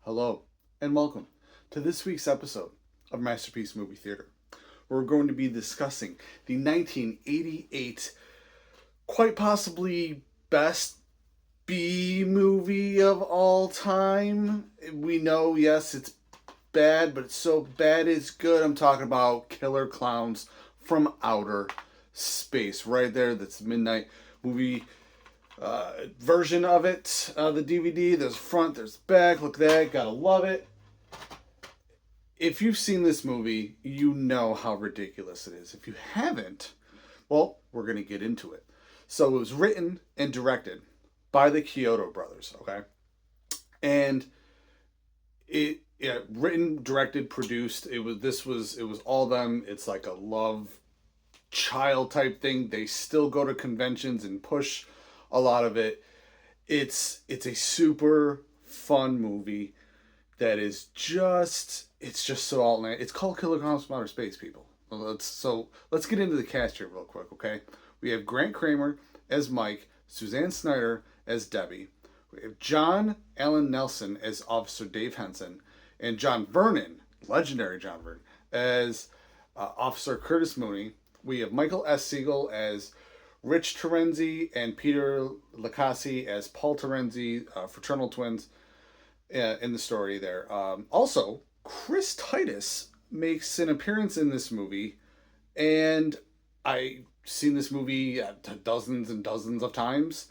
Hello, and welcome to this week's episode of Masterpiece Movie Theater. We're going to be discussing the 1988, quite possibly best B movie of all time. We know, yes, it's bad, but it's so bad it's good. I'm talking about Killer Klowns from Outer Space. Right there, that's Midnight movie version of it, the DVD. There's front, there's back. Look at that, gotta love it. If you've seen this movie, you know how ridiculous it is. If you haven't, well, we're gonna get into it. So it was written and directed by the Kyoto brothers, okay? And written, directed, produced. It was all them. It's like a love child type thing. They still go to conventions and push a lot of it. It's a super fun movie that is just so outlandish. It's called Killer Clowns from Outer Space, people. Let's get into the cast here real quick, okay? We have Grant Kramer as Mike, Suzanne Snyder as Debbie. We have John Allen Nelson as Officer Dave Henson, and John Vernon, legendary John Vernon, as Officer Curtis Mooney. We have Michael S. Siegel as Rich Terenzi and Peter Lacassi as Paul Terenzi, fraternal twins in the story there. Also, Chris Titus makes an appearance in this movie, and I've seen this movie dozens and dozens of times.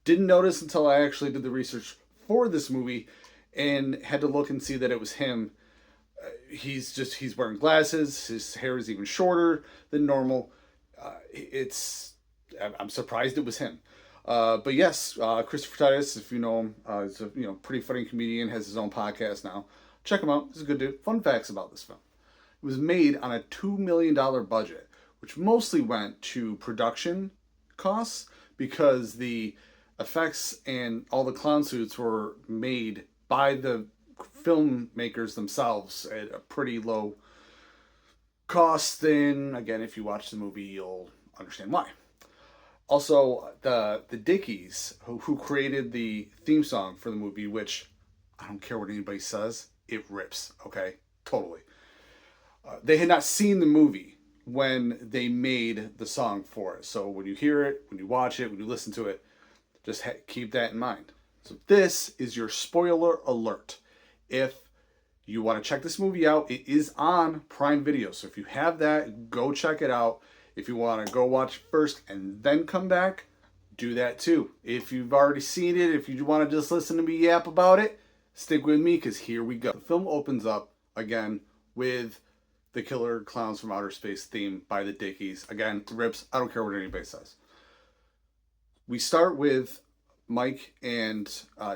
Didn't notice until I actually did the research for this movie and had to look and see that it was him. He's wearing glasses. His hair is even shorter than normal. I'm surprised it was him. But yes, Christopher Titus, if you know him, is a pretty funny comedian, has his own podcast now. Check him out. He's a good dude. Fun facts about this film. It was made on a $2 million budget, which mostly went to production costs because the effects and all the clown suits were made by the filmmakers themselves at a pretty low cost. And again, if you watch the movie, you'll understand why. Also, the Dickies, who created the theme song for the movie, which I don't care what anybody says, it rips, okay? Totally. They had not seen the movie when they made the song for it. So when you hear it, when you watch it, when you listen to it, just keep that in mind. So this is your spoiler alert. If you want to check this movie out, it is on Prime Video. So if you have that, go check it out. If you want to go watch it first and then come back, do that too. If you've already seen it, if you want to just listen to me yap about it, stick with me because here we go. The film opens up again with the Killer Klowns from Outer Space theme by the Dickies. Again, rips. I don't care what anybody says. We start with Mike and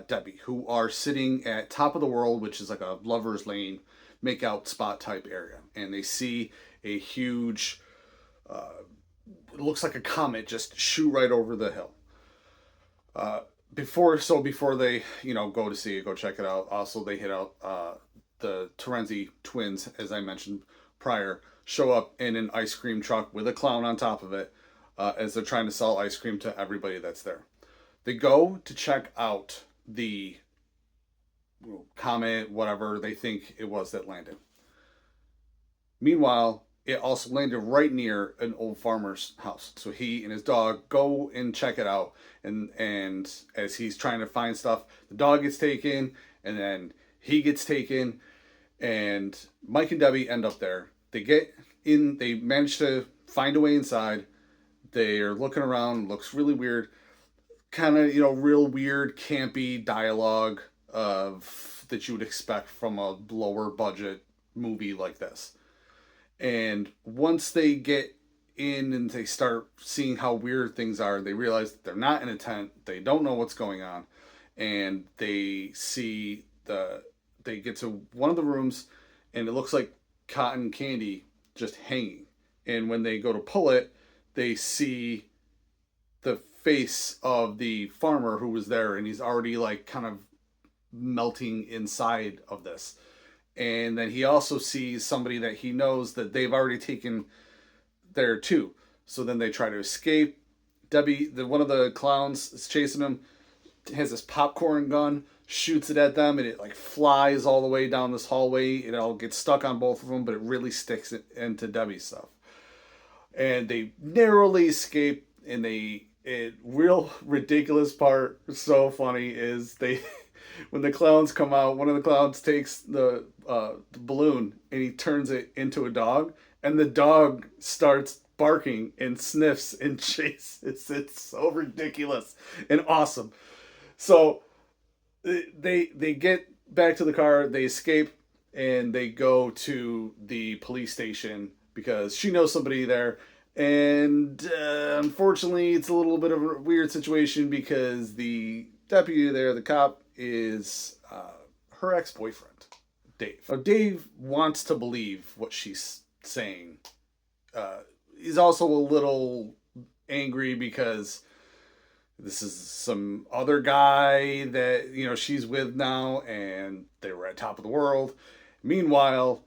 Debbie, who are sitting at Top of the World, which is like a lover's lane, make-out spot type area. And they see a huge, it looks like a comet just shoot right over the hill. Before they, go to see it, go check it out. Also, they hit out the Terenzi twins, as I mentioned prior, show up in an ice cream truck with a clown on top of it as they're trying to sell ice cream to everybody that's there. They go to check out the comet, whatever they think it was that landed. Meanwhile, it also landed right near an old farmer's house. So he and his dog go and check it out. And as he's trying to find stuff, the dog gets taken, and then he gets taken, and Mike and Debbie end up there. They get in, they manage to find a way inside. They're looking around, looks really weird. Kind of, real weird, campy dialogue that you would expect from a lower budget movie like this. And once they get in and they start seeing how weird things are, they realize that they're not in a tent. They don't know what's going on. And they get to one of the rooms and it looks like cotton candy just hanging. And when they go to pull it, they see the face of the farmer who was there, and he's already like kind of melting inside of this. And then he also sees somebody that he knows that they've already taken there too. So then they try to escape. Debbie, one of the clowns, is chasing him. has this popcorn gun, shoots it at them, and it like flies all the way down this hallway. It all gets stuck on both of them, but it really sticks it into Debbie's stuff. And they narrowly escape. And real ridiculous part, so funny, is they when the clowns come out, one of the clowns takes the balloon and he turns it into a dog, and the dog starts barking and sniffs and chases. It's so ridiculous and awesome. So they get back to the car, they escape, and they go to the police station because she knows somebody there. And unfortunately, it's a little bit of a weird situation because the deputy there, the cop, is her ex-boyfriend, Dave. Now, Dave wants to believe what she's saying. He's also a little angry because this is some other guy that she's with now, and they were at top of the world. Meanwhile,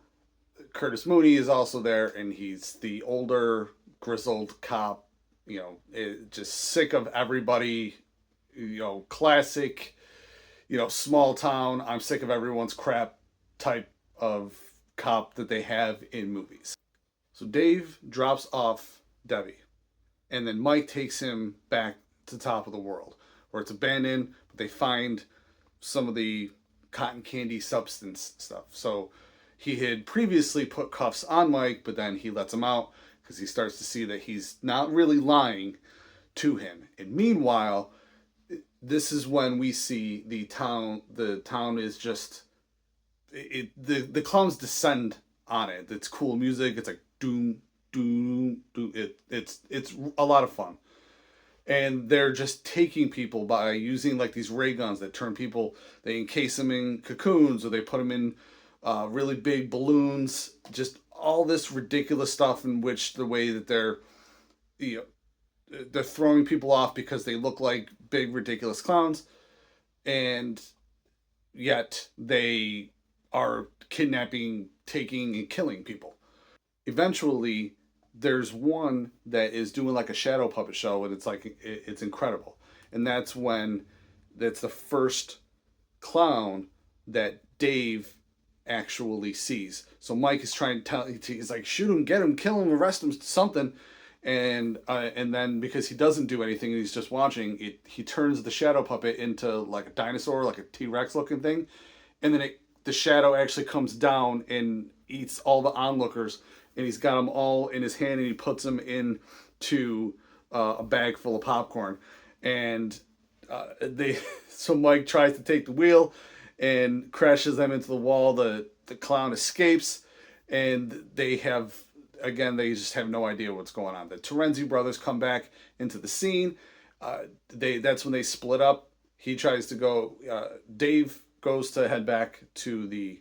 Curtis Mooney is also there, and he's the older, grizzled cop. Just sick of everybody. Classic. Small town. I'm sick of everyone's crap type of cop that they have in movies. So Dave drops off Debbie, and then Mike takes him back to top of the world, where it's abandoned, but they find some of the cotton candy substance stuff. So he had previously put cuffs on Mike, but then he lets him out because he starts to see that he's not really lying to him. And meanwhile, this is when we see the town. The town is just the clowns descend on it. It's cool music. It's like doom doom doom. It's a lot of fun. And they're just taking people by using like these ray guns that turn people. They encase them in cocoons, or they put them in really big balloons. Just all this ridiculous stuff, in which the way that they're throwing people off because they look like big ridiculous clowns, and yet they are kidnapping, taking, and killing people. Eventually, there's one that is doing like a shadow puppet show, and it's incredible. And that's the first clown that Dave actually sees. So Mike is trying to tell, he's like, shoot him, get him, kill him, arrest him, something. And then because he doesn't do anything, he's just watching it, he turns the shadow puppet into like a dinosaur, like a T-Rex looking thing. And then the shadow actually comes down and eats all the onlookers, and he's got them all in his hand, and he puts them into a bag full of popcorn. And so Mike tries to take the wheel and crashes them into the wall. The clown escapes, and they just have no idea what's going on. The Terenzi brothers come back into the scene. That's when they split up. He tries to go. Dave goes to head back to the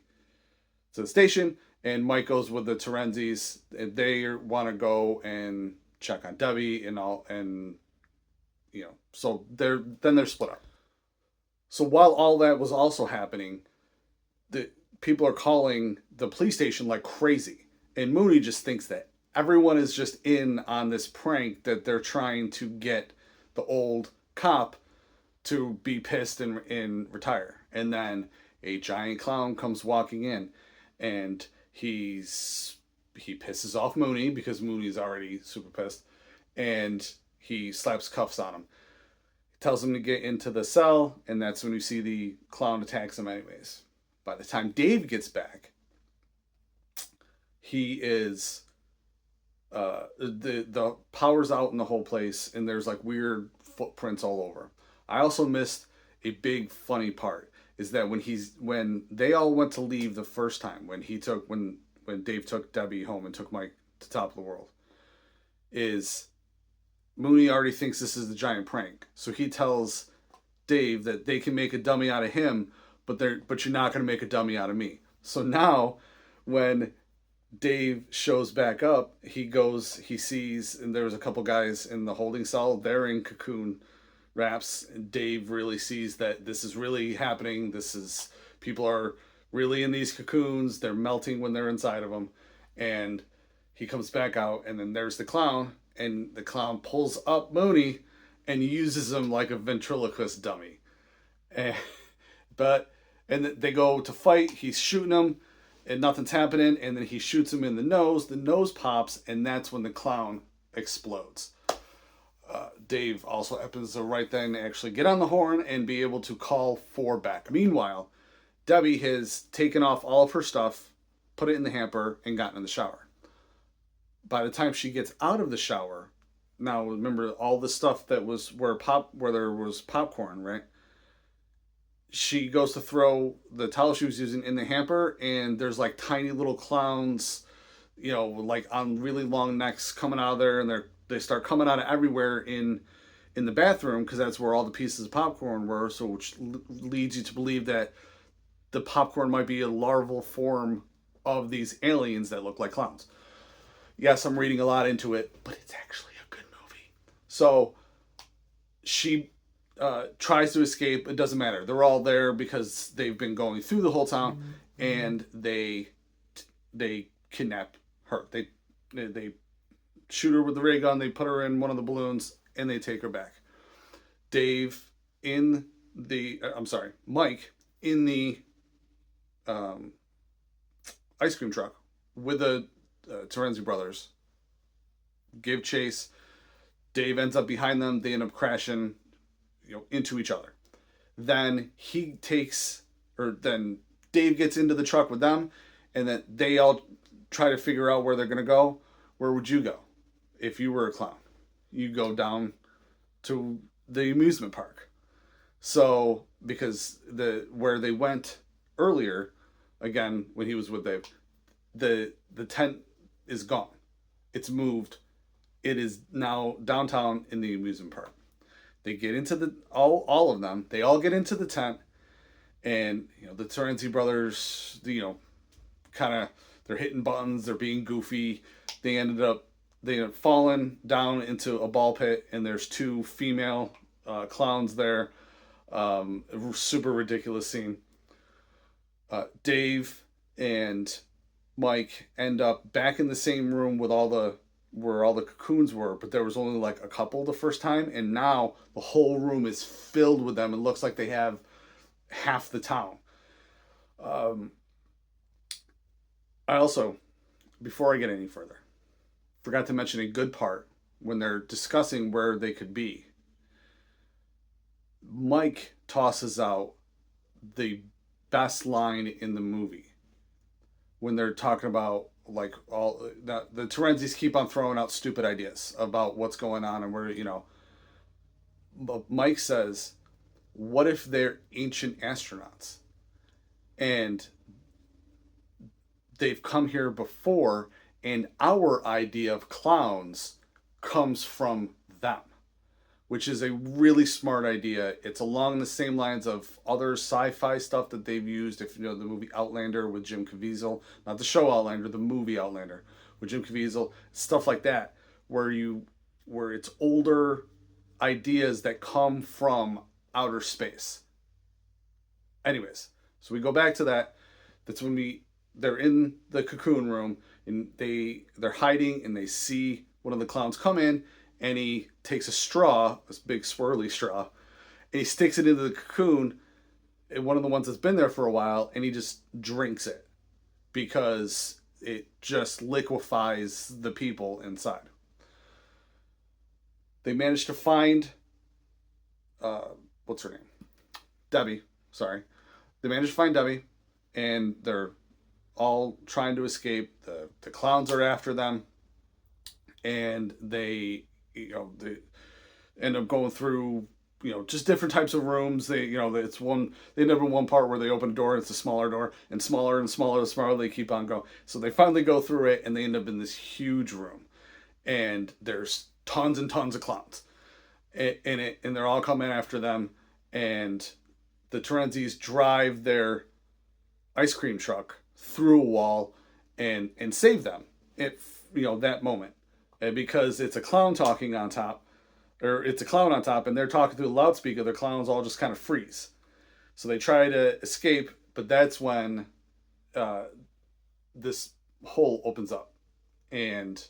station, and Mike goes with the Terenzis. They want to go and check on Debbie and all, and so they're split up. So while all that was also happening, the people are calling the police station like crazy, and Mooney just thinks that everyone is just in on this prank, that they're trying to get the old cop to be pissed and retire. And then a giant clown comes walking in, and he pisses off Mooney because Mooney's already super pissed, and he slaps cuffs on him. He tells him to get into the cell, and that's when you see the clown attacks him anyways. By the time Dave gets back, he is the power's out in the whole place, and there's like weird footprints all over. I also missed a big funny part, is that when they all went to leave the first time, when Dave took Debbie home and took Mike to top of the world, is Mooney already thinks this is the giant prank. So he tells Dave that they can make a dummy out of him, but you're not going to make a dummy out of me. So now when Dave shows back up, he sees, and there's a couple guys in the holding cell, they're in cocoon wraps, and Dave really sees that this is really happening. People are really in these cocoons. They're melting when they're inside of them. And he comes back out, and then there's the clown, and the clown pulls up Mooney and uses him like a ventriloquist dummy. And, but they go to fight. He's shooting them, and nothing's happening. And then he shoots him in the nose. The nose pops, and that's when the clown explodes. Dave also happens to right then actually get on the horn and be able to call for backup. Meanwhile, Debbie has taken off all of her stuff, put it in the hamper, and gotten in the shower. By the time she gets out of the shower, now remember all the stuff that was where there was popcorn, right? She goes to throw the towel she was using in the hamper, and there's like tiny little clowns, like on really long necks coming out of there, and they start coming out of everywhere in the bathroom because that's where all the pieces of popcorn were. So which leads you to believe that the popcorn might be a larval form of these aliens that look like clowns. Yes, I'm reading a lot into it, but it's actually a good movie. So she tries to escape. It doesn't matter. They're all there because they've been going through the whole town, and they kidnap her. They shoot her with the ray gun. They put her in one of the balloons, and they take her back. Mike in the ice cream truck with the Terenzi brothers give chase. Dave ends up behind them. They end up crashing, into each other. Then then Dave gets into the truck with them, and then they all try to figure out where they're gonna go. Where would you go if you were a clown? You go down to the amusement park. So because where they went earlier, again when he was with Dave, the tent is gone. It's moved. It is now downtown in the amusement park. They get into all of them. They all get into the tent, and the Terenzi brothers, kind of they're hitting buttons. They're being goofy. They end up falling down into a ball pit, and there's two female clowns there. Super ridiculous scene. Dave and Mike end up back in the same room with where all the cocoons were, but there was only like a couple the first time, and now the whole room is filled with them. It looks like they have half the town. I also, before I get any further, forgot to mention a good part when they're discussing where they could be. Mike tosses out the best line in the movie when they're talking about like all the Terenzis keep on throwing out stupid ideas about what's going on and where But Mike says, "What if they're ancient astronauts and they've come here before, and our idea of clowns comes from them?" Which is a really smart idea. It's along the same lines of other sci-fi stuff that they've used. If you know the movie Outlander with Jim Caviezel, not the show Outlander, the movie Outlander with Jim Caviezel, stuff like that, where it's older ideas that come from outer space. Anyways, so we go back to that. That's when they're in the cocoon room, and they're hiding, and they see one of the clowns come in, and he takes a straw, this big swirly straw, and he sticks it into the cocoon, one of the ones that's been there for a while, and he just drinks it because it just liquefies the people inside. They managed to find, what's her name? Debbie, sorry. They managed to find Debbie, and they're all trying to escape. The clowns are after them, and they end up going through, just different types of rooms. They end up in one part where they open a door, and it's a smaller door, and smaller and smaller and smaller, they keep on going. So they finally go through it, and they end up in this huge room, and there's tons and tons of clowns in it, and they're all coming after them, and the Terenzis drive their ice cream truck through a wall and save them at that moment. And because it's a clown talking on top, or it's a clown on top, and they're talking through the loudspeaker, the clowns all just kind of freeze. So they try to escape, but that's when this hole opens up, and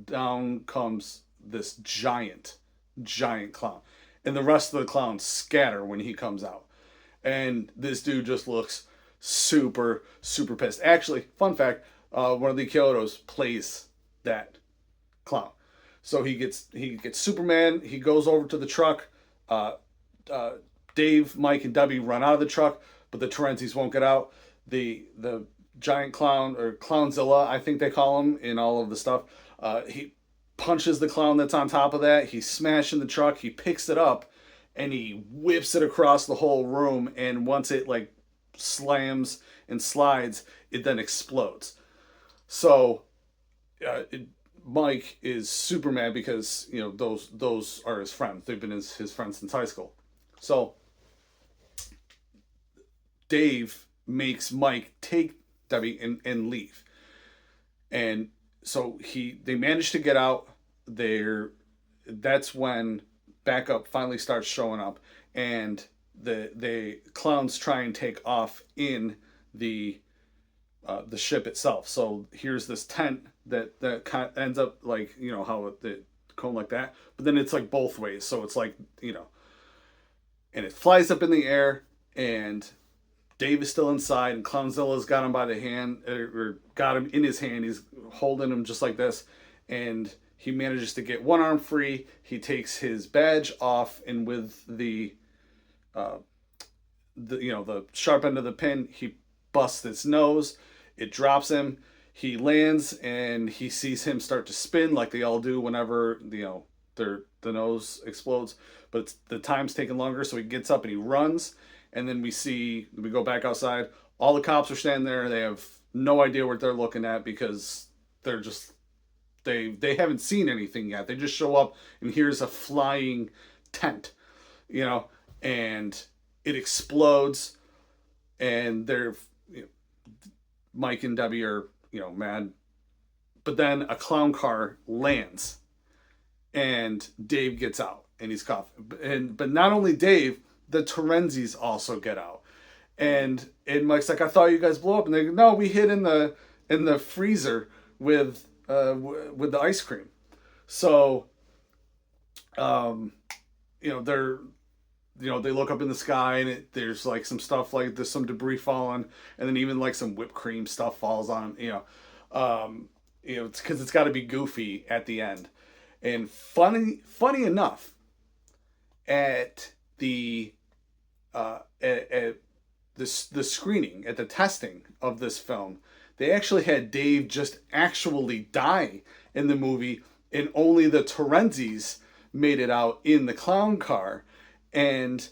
down comes this giant clown. and the rest of the clowns scatter when he comes out. And this dude just looks super, super pissed. Actually, fun fact, one of the Kyotos plays that clown. So he gets Superman. He goes over to the truck. Uh, Dave, Mike, and Debbie run out of the truck, but the Terenzis won't get out. The giant clown, or Clownzilla, I think they call him in all of the stuff. He punches the clown that's on top of that. He's smashing the truck. He picks it up, and he whips it across the whole room. And once it like slams and slides, it then explodes. So Mike is super mad because those are his friends. They've been his friends since high school. So Dave makes Mike take Debbie and leave. And so they manage to get out. That's when backup finally starts showing up, and the clowns try and take off in the ship itself. So here's this tent that kind of ends up like, how the cone like that, but then it's like both ways. So it's like, and it flies up in the air, and Dave is still inside, and Clownzilla's got him by the hand, or got him in his hand. He's holding him just like this, and he manages to get one arm free. He takes his badge off, and with the sharp end of the pin, he busts its nose. It drops him. He lands, and he sees him start to spin like they all do whenever the nose explodes. But the time's taking longer, so he gets up and he runs. And then we go back outside. All the cops are standing there. They have no idea what they're looking at because they're just they haven't seen anything yet. They just show up, and here's a flying tent, and it explodes, and they're Mike and Debbie are mad. But then a clown car lands, and Dave gets out, and he's coughing. But not only Dave, the Terenzis also get out, and Mike's like, I thought you guys blew up, and they go, no, we hid in the freezer with the ice cream. So they're they look up in the sky, and there's like some stuff, like there's some debris falling, and then even like some whipped cream stuff falls on it's because it's got to be goofy at the end. And funny enough, at the screening, at the testing of this film, they actually had Dave just actually die in the movie, and only the Terenzis made it out in the clown car. And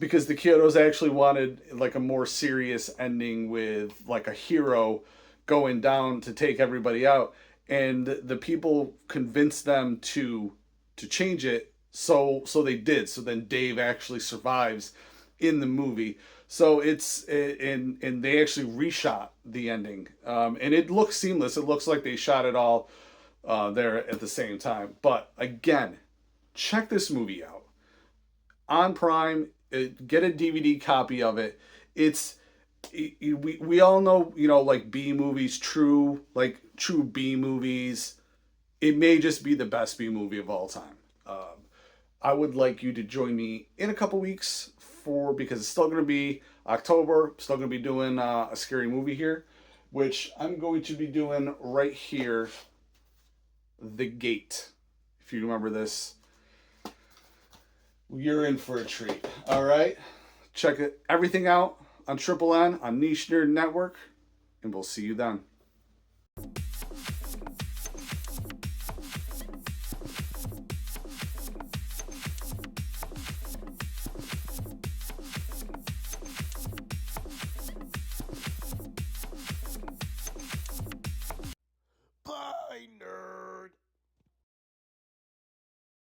because the Kyotos actually wanted like a more serious ending with like a hero going down to take everybody out, and the people convinced them to change it, so they did. So then Dave actually survives in the movie. So and they actually reshot the ending, and it looks seamless. It looks like they shot it all there at the same time. But again, check this movie out on Prime. Get a DVD copy of it. We all know, like B movies, true B movies. It may just be the best B movie of all time. I would like you to join me in a couple weeks because it's still going to be October. Still going to be doing a scary movie here, which I'm going to be doing right here. The Gate. If you remember this, you're in for a treat. All right, check everything out on Triple N on Niche Nerd Network, and we'll see you then.